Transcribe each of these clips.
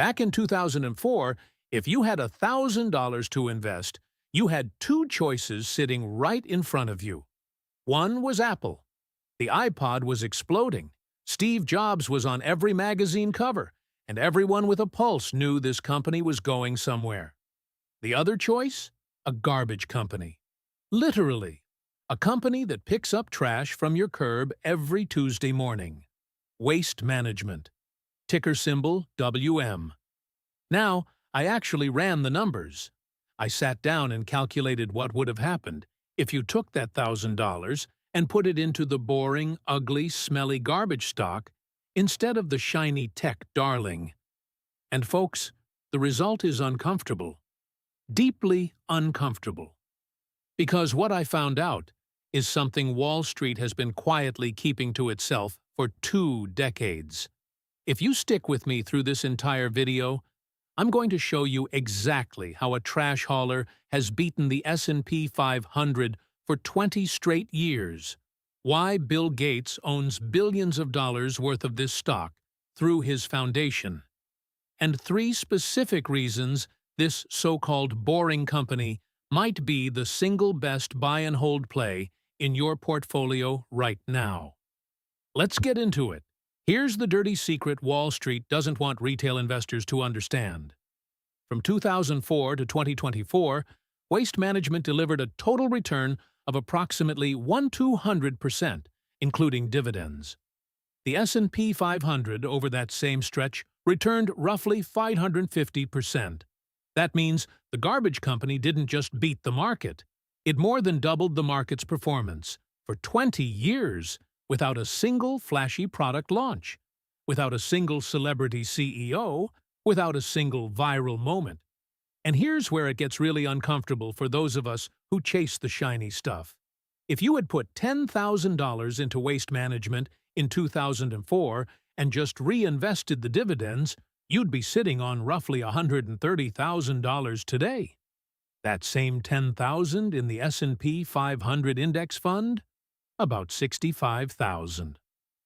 Back in 2004, if you had $1,000 to invest, you had two choices sitting right in front of you. One was Apple. The iPod was exploding. Steve Jobs was on every magazine cover, and everyone with a pulse knew this company was going somewhere. The other choice? A garbage company. Literally, a company that picks up trash from your curb every Tuesday morning. Waste Management. Ticker symbol WM. Now, I actually ran the numbers. I sat down and calculated what would have happened if you took that $1,000 and put it into the boring, ugly, smelly garbage stock instead of the shiny tech darling. And folks, the result is uncomfortable. Deeply uncomfortable. Because what I found out is something Wall Street has been quietly keeping to itself for 2 decades. If you stick with me through this entire video, I'm going to show you exactly how a trash hauler has beaten the S&P 500 for 20 straight years, why Bill Gates owns billions of dollars worth of this stock through his foundation, and 3 specific reasons this so-called boring company might be the single best buy-and-hold play in your portfolio right now. Let's get into it. Here's the dirty secret Wall Street doesn't want retail investors to understand. From 2004 to 2024, Waste Management delivered a total return of approximately 1,200%, including dividends. The S&P 500 over that same stretch returned roughly 550%. That means the garbage company didn't just beat the market. It more than doubled the market's performance for 20 years without a single flashy product launch, without a single celebrity CEO, without a single viral moment. And here's where it gets really uncomfortable for those of us who chase the shiny stuff. If you had put $10,000 into Waste Management in 2004 and just reinvested the dividends, you'd be sitting on roughly $130,000 today. That same $10,000 in the S&P 500 index fund? About $65,000.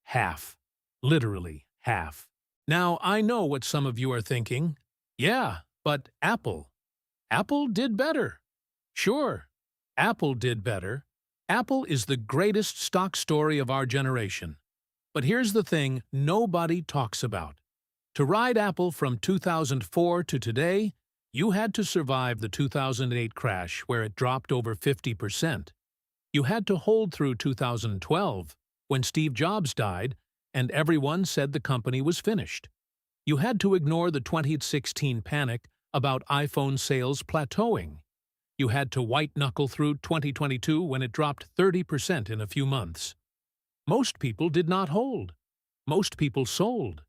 Half. Literally half. Now, I know what some of you are thinking. Yeah, but Apple. Apple did better. Sure, Apple did better. Apple is the greatest stock story of our generation. But here's the thing nobody talks about. To ride Apple from 2004 to today, you had to survive the 2008 crash where it dropped over 50%. You had to hold through 2012, when Steve Jobs died and everyone said the company was finished. You had to ignore the 2016 panic about iPhone sales plateauing. You had to white-knuckle through 2022 when it dropped 30% in a few months. Most people did not hold. Most people sold.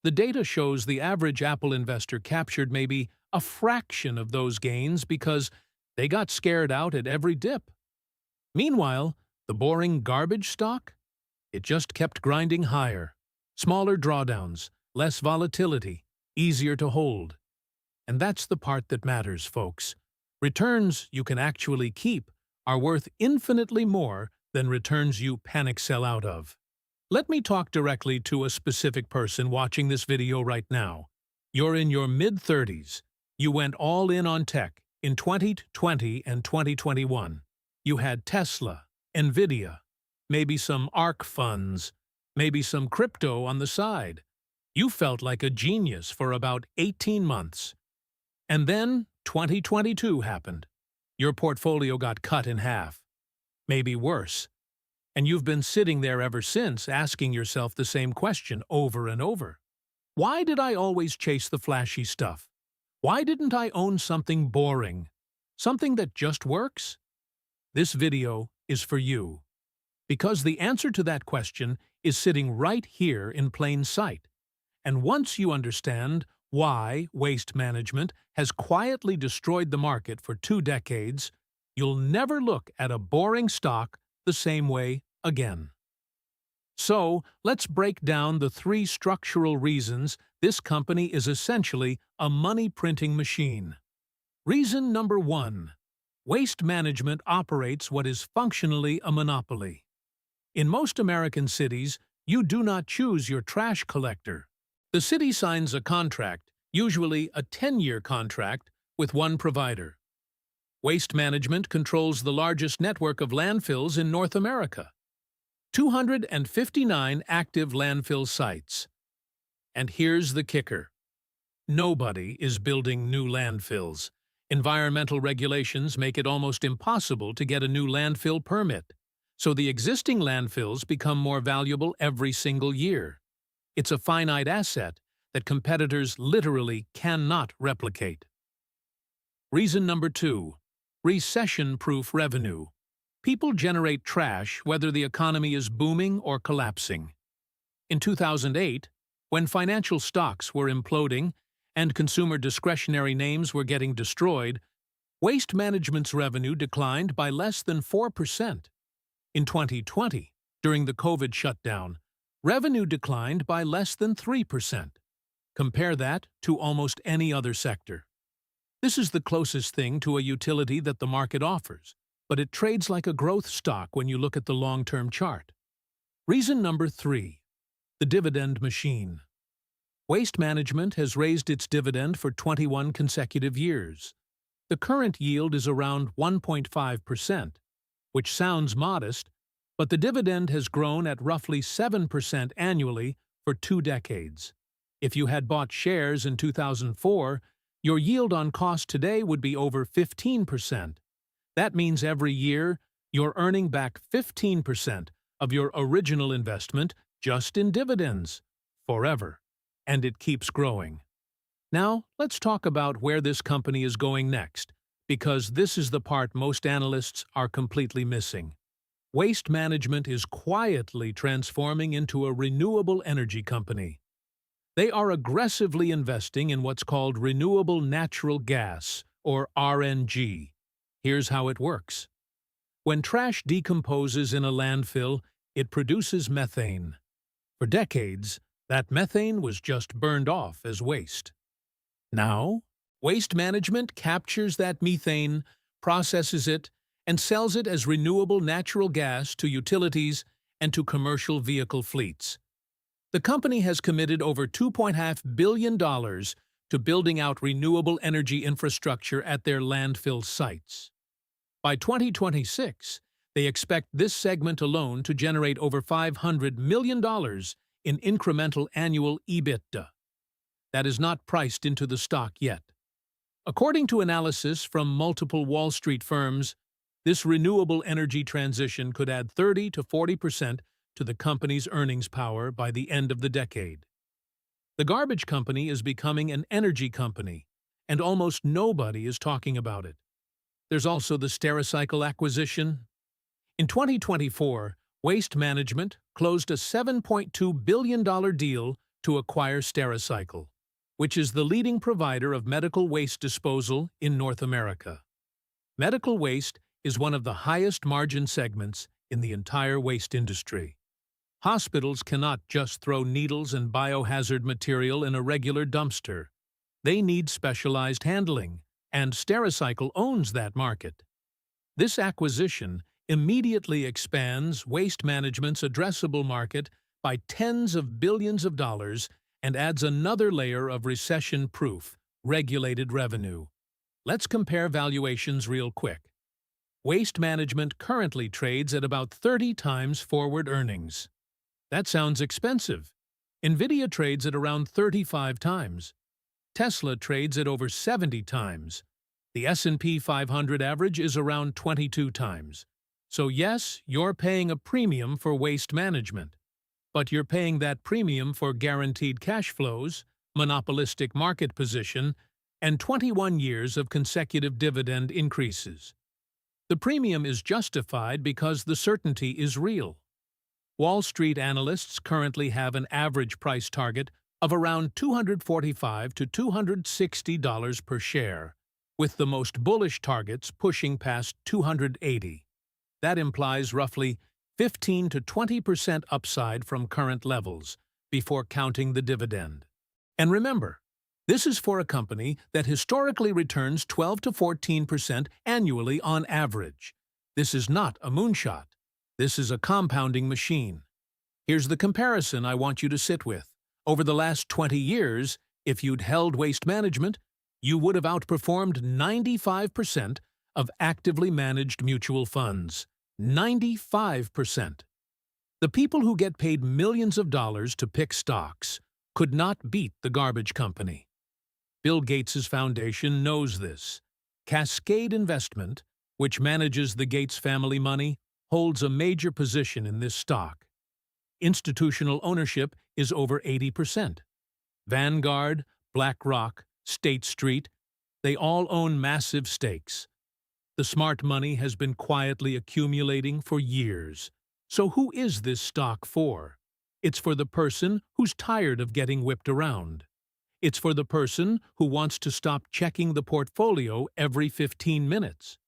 The data shows the average Apple investor captured maybe a fraction of those gains because they got scared out at every dip. Meanwhile, the boring garbage stock? It just kept grinding higher. Smaller drawdowns, less volatility, easier to hold. And that's the part that matters, folks. Returns you can actually keep are worth infinitely more than returns you panic sell out of. Let me talk directly to a specific person watching this video right now. You're in your mid-30s. You went all in on tech in 2020 and 2021. You had Tesla, Nvidia, maybe some ARK funds, maybe some crypto on the side. You felt like a genius for about 18 months. And then 2022 happened. Your portfolio got cut in half. Maybe worse. And you've been sitting there ever since asking yourself the same question over and over. Why did I always chase the flashy stuff? Why didn't I own something boring? Something that just works? This video is for you. Because the answer to that question is sitting right here in plain sight. And once you understand why Waste Management has quietly destroyed the market for 2 decades, you'll never look at a boring stock the same way again. So, let's break down the 3 structural reasons this company is essentially a money-printing machine. Reason number 1. Waste Management operates what is functionally a monopoly. In most American cities, you do not choose your trash collector. The city signs a contract usually a 10-year contract with one provider. Waste Management controls the largest network of landfills in North America. 259 active landfill sites. And here's the kicker. Nobody is building new landfills. Environmental regulations make it almost impossible to get a new landfill permit, so the existing landfills become more valuable every single year. It's a finite asset that competitors literally cannot replicate. Reason number 2. Recession-proof revenue. People generate trash whether the economy is booming or collapsing. In 2008, when financial stocks were imploding and consumer discretionary names were getting destroyed, Waste Management's revenue declined by less than 4%. In 2020, during the COVID shutdown, revenue declined by less than 3%. Compare that to almost any other sector. This is the closest thing to a utility that the market offers, but it trades like a growth stock when you look at the long-term chart. Reason number 3. The dividend machine. Waste Management has raised its dividend for 21 consecutive years. The current yield is around 1.5%, which sounds modest, but the dividend has grown at roughly 7% annually for 2 decades. If you had bought shares in 2004, your yield on cost today would be over 15%. That means every year, you're earning back 15% of your original investment just in dividends, forever. And it keeps growing. Now, let's talk about where this company is going next, because this is the part most analysts are completely missing. Waste Management is quietly transforming into a renewable energy company. They are aggressively investing in what's called renewable natural gas, or RNG. Here's how it works. When trash decomposes in a landfill, it produces methane. For decades, that methane was just burned off as waste. Now, Waste Management captures that methane, processes it, and sells it as renewable natural gas to utilities and to commercial vehicle fleets. The company has committed over $2.5 billion to building out renewable energy infrastructure at their landfill sites. By 2026, they expect this segment alone to generate over $500 million in incremental annual EBITDA. That is not priced into the stock yet. According to analysis from multiple Wall Street firms, this renewable energy transition could add 30 to 40% to the company's earnings power by the end of the decade. The garbage company is becoming an energy company, and almost nobody is talking about it. There's also the Stericycle acquisition. In 2024, Waste Management closed a $7.2 billion deal to acquire Stericycle, which is the leading provider of medical waste disposal in North America. Medical waste is one of the highest margin segments in the entire waste industry. Hospitals cannot just throw needles and biohazard material in a regular dumpster. They need specialized handling, and Stericycle owns that market. This acquisition immediately expands Waste Management's addressable market by tens of billions of dollars and adds another layer of recession-proof, regulated revenue. Let's compare valuations real quick. Waste Management currently trades at about 30 times forward earnings. That sounds expensive. Nvidia trades at around 35 times. Tesla trades at over 70 times. The S&P 500 average is around 22 times. So yes, you're paying a premium for Waste Management. But you're paying that premium for guaranteed cash flows, monopolistic market position, and 21 years of consecutive dividend increases. The premium is justified because the certainty is real. Wall Street analysts currently have an average price target of around $245 to $260 per share, with the most bullish targets pushing past $280. That implies roughly 15 to 20% upside from current levels, before counting the dividend. And remember, this is for a company that historically returns 12 to 14% annually on average. This is not a moonshot. This is a compounding machine. Here's the comparison I want you to sit with. Over the last 20 years, If you'd held Waste Management, you would have outperformed 95% of actively managed mutual funds. 95%. The people who get paid millions of dollars to pick stocks could not beat the garbage company. Bill Gates's foundation knows this. Cascade Investment, which manages the Gates family money, holds a major position in this stock. Institutional ownership is over 80%. Vanguard, BlackRock, State Street, they all own massive stakes. The smart money has been quietly accumulating for years. So who is this stock for? It's for the person who's tired of getting whipped around. It's for the person who wants to stop checking the portfolio every 15 minutes.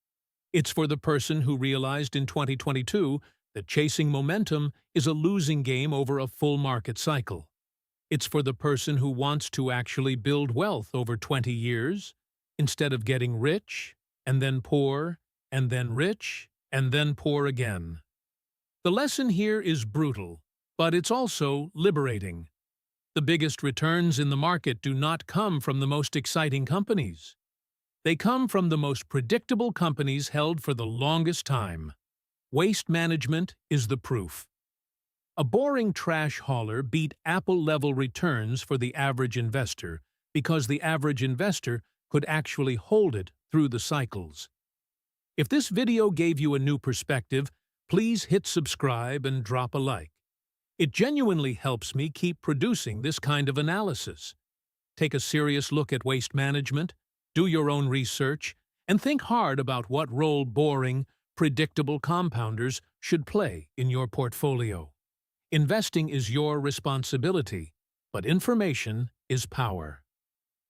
It's for the person who realized in 2022 that chasing momentum is a losing game over a full market cycle. It's for the person who wants to actually build wealth over 20 years, instead of getting rich, and then poor, and then rich, and then poor again. The lesson here is brutal, but it's also liberating. The biggest returns in the market do not come from the most exciting companies. They come from the most predictable companies held for the longest time. Waste Management is the proof. A boring trash hauler beat Apple-level returns for the average investor because the average investor could actually hold it through the cycles. If this video gave you a new perspective, please hit subscribe and drop a like. It genuinely helps me keep producing this kind of analysis. Take a serious look at waste management, do your own research, and think hard about what role boring, predictable compounders should play in your portfolio. Investing is your responsibility, but information is power.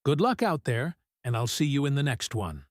Good luck out there, and I'll see you in the next one.